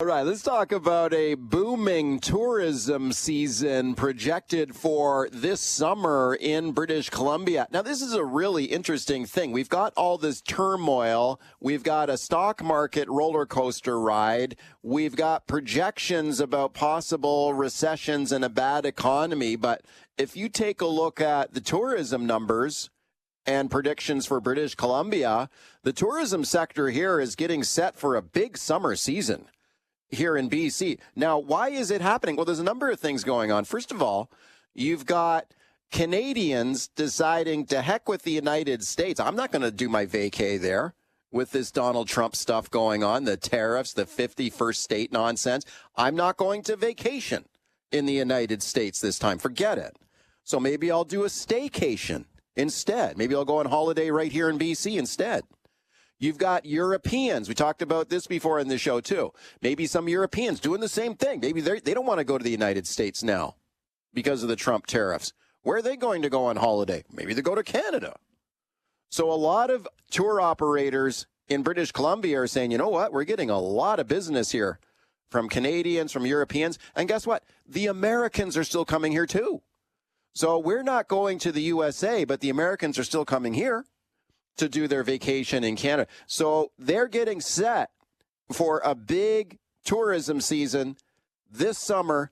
All right, let's talk about a booming tourism season projected for this summer in British Columbia. Now, this is a really interesting thing. We've got all this turmoil. We've got a stock market roller coaster ride. We've got projections about possible recessions and a bad economy. But if you take a look at the tourism numbers and predictions for British Columbia, the tourism sector here is getting set for a big summer season here in BC. Now, why is it happening? Well, there's a number of things going on. First of all, you've got Canadians deciding to heck with the United States. I'm not going to do my vacay there with this Donald Trump stuff going on, the tariffs, the 51st state nonsense. I'm not going to vacation in the United States this time. Forget it. So maybe I'll do a staycation instead. Maybe I'll go on holiday right here in BC instead. You've got Europeans. We talked about this before in the show, too. Maybe some Europeans doing the same thing. Maybe they don't want to go to the United States now because of the Trump tariffs. Where are they going to go on holiday? Maybe they go to Canada. So a lot of tour operators in British Columbia are saying, you know what? We're getting a lot of business here from Canadians, from Europeans. And guess what? The Americans are still coming here, too. So we're not going to the USA, but the Americans are still coming here to do their vacation in Canada. So they're getting set for a big tourism season this summer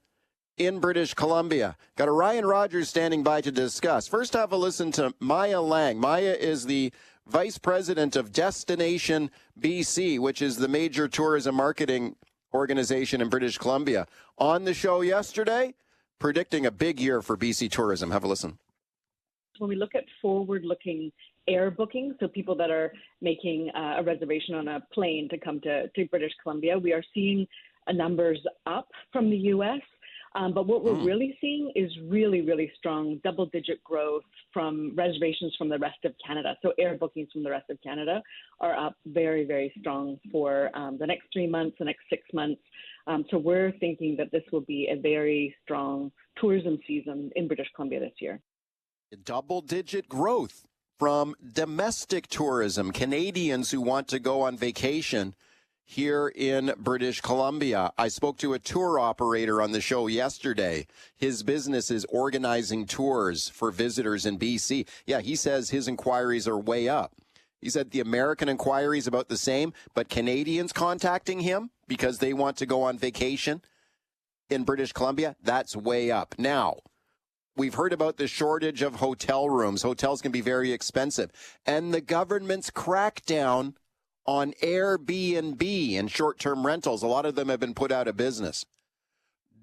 in British Columbia. Got Orion Rodgers standing by to discuss. First, have a listen to Maya Lang. Maya is the Vice President of Destination BC, which is the major tourism marketing organization in British Columbia. On the show yesterday, predicting a big year for BC tourism. Have a listen. When we look at forward-looking air bookings, so people that are making a reservation on a plane to come to British Columbia, we are seeing numbers up from the U.S., but what we're really seeing is really, really strong double-digit growth from reservations from the rest of Canada. So air bookings from the rest of Canada are up very, very strong for the next 3 months, the next 6 months. So we're thinking that this will be a very strong tourism season in British Columbia this year. Double-digit growth from domestic tourism, Canadians who want to go on vacation here in British Columbia. I spoke to a tour operator on the show yesterday. His business is organizing tours for visitors in BC. Yeah, he says his inquiries are way up. He said the American inquiries about the same, but Canadians contacting him because they want to go on vacation in British Columbia, that's way up. Now, we've heard about the shortage of hotel rooms. Hotels can be very expensive. And the government's crackdown on Airbnb and short-term rentals. A lot of them have been put out of business.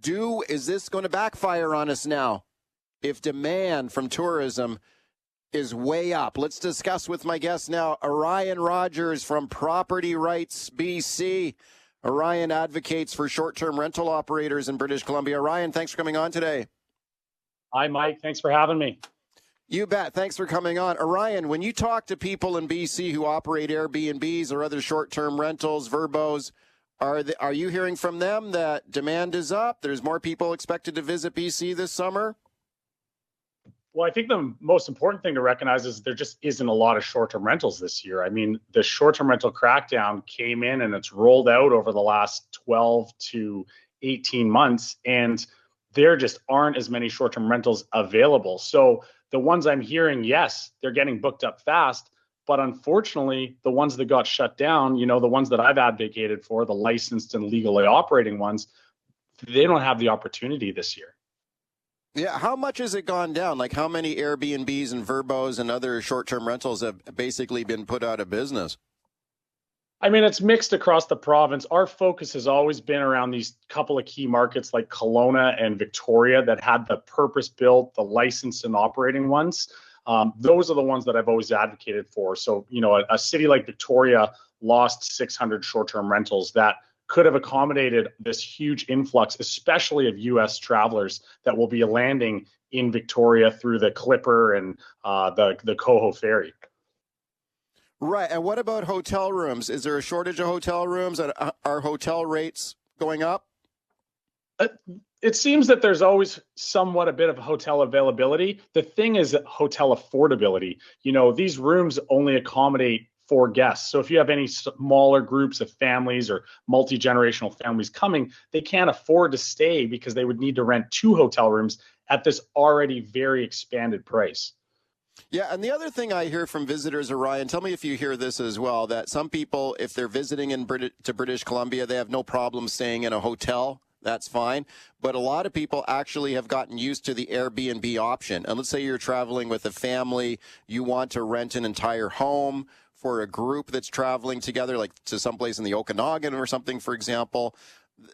Is this going to backfire on us now if demand from tourism is way up? Let's discuss with my guest now, Orion Rodgers from Property Rights BC. Orion advocates for short-term rental operators in British Columbia. Orion, thanks for coming on today. Hi, Mike. Thanks for having me. You bet. Thanks for coming on. Orion, when you talk to people in BC who operate Airbnbs or other short-term rentals, Verbos, are you hearing from them that demand is up? There's more people expected to visit BC this summer? Well, I think the most important thing to recognize is there just isn't a lot of short-term rentals this year. I mean, the short-term rental crackdown came in and it's rolled out over the last 12 to 18 months, and there just aren't as many short-term rentals available. So the ones I'm hearing, yes, they're getting booked up fast, but unfortunately, the ones that got shut down, the ones that I've advocated for, the licensed and legally operating ones, they don't have the opportunity this year. Yeah, how much has it gone down? Like how many Airbnbs and Verbos and other short-term rentals have basically been put out of business? I mean, it's mixed across the province. Our focus has always been around these couple of key markets like Kelowna and Victoria that had the purpose-built, the licensed and operating ones. Those are the ones that I've always advocated for. So, a city like Victoria lost 600 short-term rentals that could have accommodated this huge influx, especially of U.S. travelers that will be landing in Victoria through the Clipper and the Coho Ferry. Right. And what about hotel rooms? Is there a shortage of hotel rooms? Are hotel rates going up? It seems that there's always somewhat a bit of hotel availability. The thing is hotel affordability. These rooms only accommodate for guests. So if you have any smaller groups of families or multi-generational families coming, they can't afford to stay because they would need to rent 2 hotel rooms at this already very expanded price. Yeah, and the other thing I hear from visitors, Orion, tell me if you hear this as well, that some people, if they're visiting to British Columbia, they have no problem staying in a hotel. That's fine. But a lot of people actually have gotten used to the Airbnb option. And let's say you're traveling with a family, you want to rent an entire home for a group that's traveling together, like to someplace in the Okanagan or something, for example.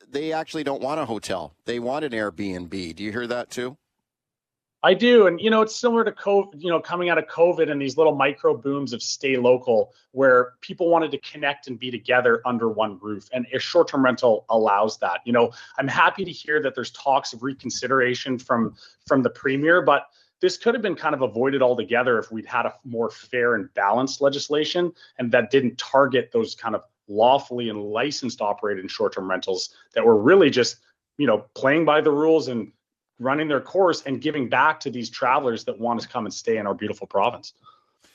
They actually don't want a hotel. They want an Airbnb. Do you hear that too? I do. And, it's similar to COVID, coming out of COVID and these little micro booms of stay local where people wanted to connect and be together under one roof. And a short-term rental allows that. I'm happy to hear that there's talks of reconsideration from the premier, but this could have been kind of avoided altogether if we'd had a more fair and balanced legislation and that didn't target those kind of lawfully and licensed operated short-term rentals that were really just, playing by the rules and running their course and giving back to these travelers that want to come and stay in our beautiful province.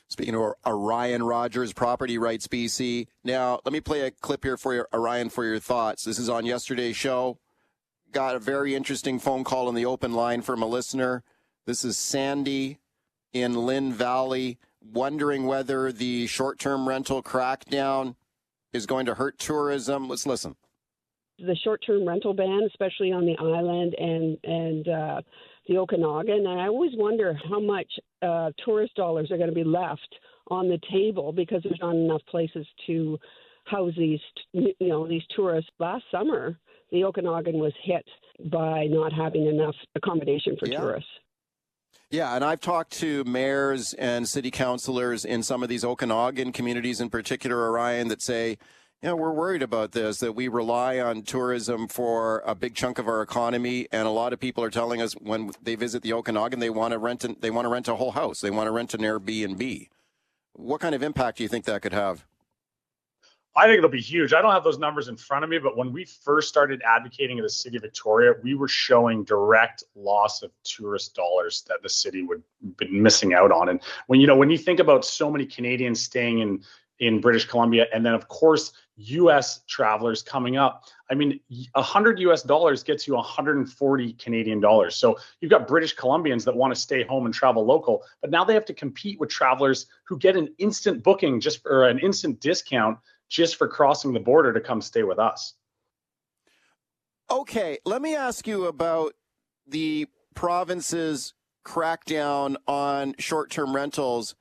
Speaking of Orion Rodgers, Property Rights BC. Now, let me play a clip here for you, Orion, for your thoughts. This is on yesterday's show. Got a very interesting phone call on the open line from a listener. This is Sandy in Lynn Valley, wondering whether the short-term rental crackdown is going to hurt tourism. Let's listen. The short-term rental ban, especially on the island and the Okanagan. And I always wonder how much tourist dollars are going to be left on the table because there's not enough places to house these tourists. Last summer, the Okanagan was hit by not having enough accommodation for tourists. Yeah, and I've talked to mayors and city councilors in some of these Okanagan communities in particular, Orion, that say, we're worried about this, that we rely on tourism for a big chunk of our economy. And a lot of people are telling us when they visit the Okanagan, they want to rent a whole house. They want to rent an Airbnb. What kind of impact do you think that could have? I think it'll be huge. I don't have those numbers in front of me, but when we first started advocating in the city of Victoria, we were showing direct loss of tourist dollars that the city would be missing out on. And when you think about so many Canadians staying in British Columbia, and then of course U.S. travelers coming up. I mean, $100 gets you 140 Canadian dollars. So you've got British Columbians that want to stay home and travel local, but now they have to compete with travelers who get an instant booking or an instant discount just for crossing the border to come stay with us. Okay, let me ask you about the province's crackdown on short-term rentals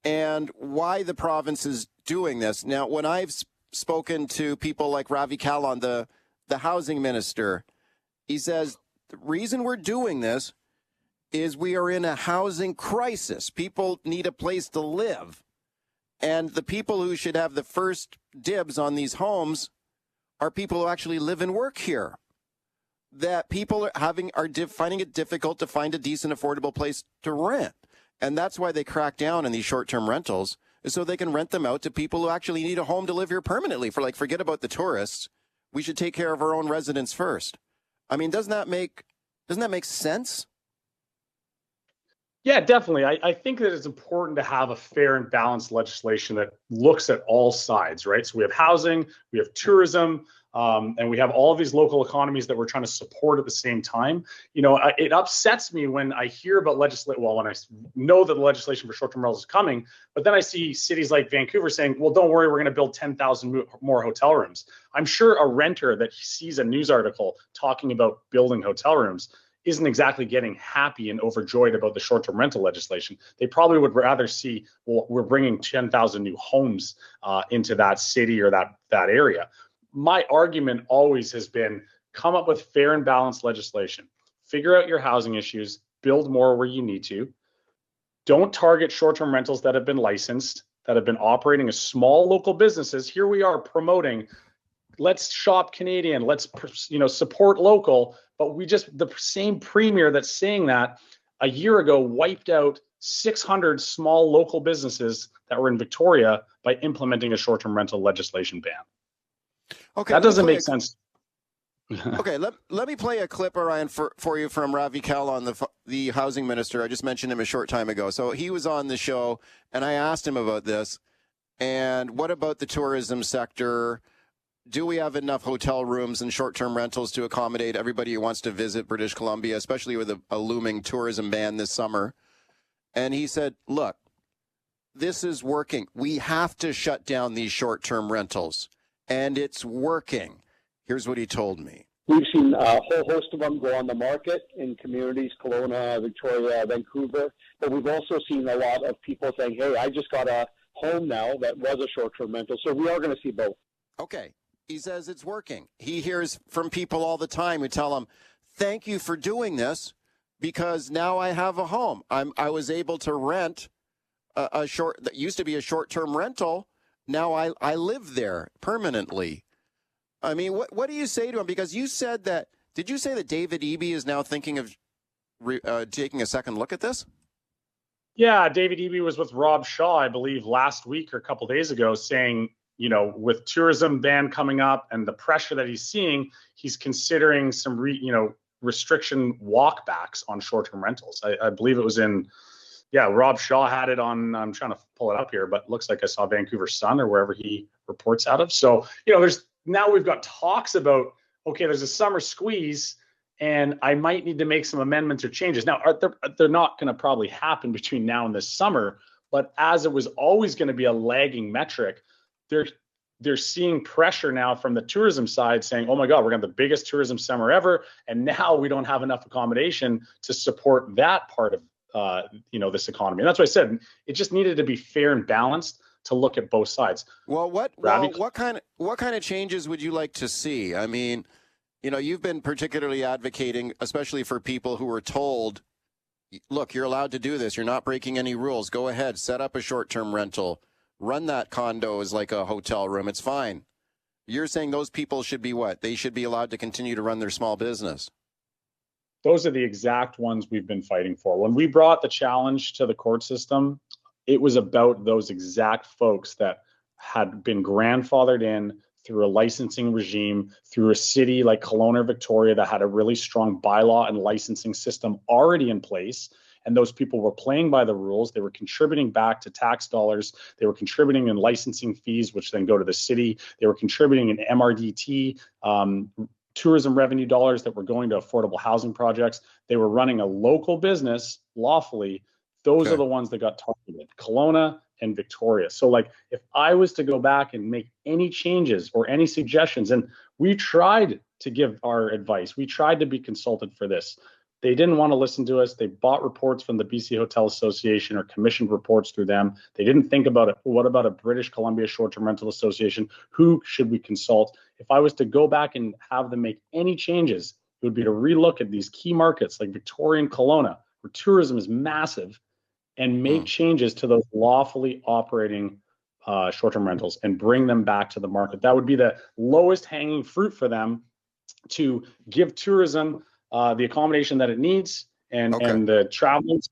and why the province is doing this. Now, when I've spoken to people like Ravi Kahlon, the housing minister, he says the reason we're doing this is we are in a housing crisis. People need a place to live. And the people who should have the first dibs on these homes are people who actually live and work here. That people are finding it difficult to find a decent, affordable place to rent. And that's why they crack down on these short-term rentals, is so they can rent them out to people who actually need a home to live here permanently. Forget about the tourists. We should take care of our own residents first. I mean, doesn't that make sense? Yeah, definitely. I think that it's important to have a fair and balanced legislation that looks at all sides, right? So we have housing, we have tourism, and we have all of these local economies that we're trying to support at the same time. It upsets me when I hear about when I know that the legislation for short-term rentals is coming, but then I see cities like Vancouver saying, well, don't worry, we're going to build 10,000 more hotel rooms. I'm sure a renter that sees a news article talking about building hotel rooms isn't exactly getting happy and overjoyed about the short-term rental legislation. They probably would rather see, well, we're bringing 10,000 new homes into that city or that area. My argument always has been, come up with fair and balanced legislation. Figure out your housing issues, build more where you need to. Don't target short-term rentals that have been licensed, that have been operating as small local businesses. Here we are promoting, let's shop Canadian, let's support local, but the same premier that's saying that a year ago wiped out 600 small local businesses that were in Victoria by implementing a short-term rental legislation ban. Okay, that doesn't make sense. Okay, let me play a clip, Orion, for you from Ravi Kahlon, the housing minister. I just mentioned him a short time ago. So he was on the show, and I asked him about this. And what about the tourism sector? Do we have enough hotel rooms and short-term rentals to accommodate everybody who wants to visit British Columbia, especially with a looming tourism ban this summer? And he said, look, this is working. We have to shut down these short-term rentals, and it's working. Here's what he told me. We've seen a whole host of them go on the market in communities, Kelowna, Victoria, Vancouver, but we've also seen a lot of people saying, hey, I just got a home now that was a short-term rental. So we are going to see both. Okay. He says it's working. He hears from people all the time who tell him, thank you for doing this because now I have a home. I was able to rent that used to be a short-term rental. Now I live there permanently. I mean, what do you say to him? Because you said that, did you say that David Eby is now thinking of taking a second look at this? Yeah, David Eby was with Rob Shaw, I believe, last week or a couple of days ago saying, you know, with tourism ban coming up and the pressure that he's seeing, he's considering some, restriction walkbacks on short-term rentals. I believe it was Rob Shaw had it on, I'm trying to pull it up here, but it looks like I saw Vancouver Sun or wherever he reports out of. So, now we've got talks about, okay, there's a summer squeeze and I might need to make some amendments or changes. Now, they're not going to probably happen between now and this summer, but as it was always going to be a lagging metric, they're seeing pressure now from the tourism side saying, oh my God, we're going to have the biggest tourism summer ever. And now we don't have enough accommodation to support that part of, this economy. And that's why I said it just needed to be fair and balanced to look at both sides. Well, what kind of changes would you like to see? I mean, you've been particularly advocating, especially for people who were told, look, you're allowed to do this. You're not breaking any rules. Go ahead, set up a short-term rental. Run that condo as like a hotel room. It's fine. You're saying those people should be what? They should be allowed to continue to run their small business. Those are the exact ones we've been fighting for. When we brought the challenge to the court system, it was about those exact folks that had been grandfathered in through a licensing regime, through a city like Kelowna, Victoria, that had a really strong bylaw and licensing system already in place. And those people were playing by the rules. They were contributing back to tax dollars. They were contributing in licensing fees, which then go to the city. They were contributing in MRDT, tourism revenue dollars that were going to affordable housing projects. They were running a local business lawfully. Those are the ones that got targeted, Kelowna and Victoria. So like, if I was to go back and make any changes or any suggestions, and we tried to give our advice, we tried to be consulted for this. They didn't want to listen to us. They bought reports from the BC Hotel Association or commissioned reports through them. They didn't think about it. What about a British Columbia Short-Term Rental Association? Who should we consult? If I was to go back and have them make any changes, it would be to relook at these key markets like Victoria and Kelowna, where tourism is massive, and make changes to those lawfully operating short-term rentals and bring them back to the market. That would be the lowest hanging fruit for them to give tourism the accommodation that it needs and the travelers,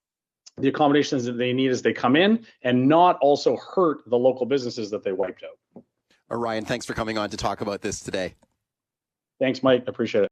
the accommodations that they need as they come in, and not also hurt the local businesses that they wiped out. Orion, thanks for coming on to talk about this today. Thanks, Mike. Appreciate it.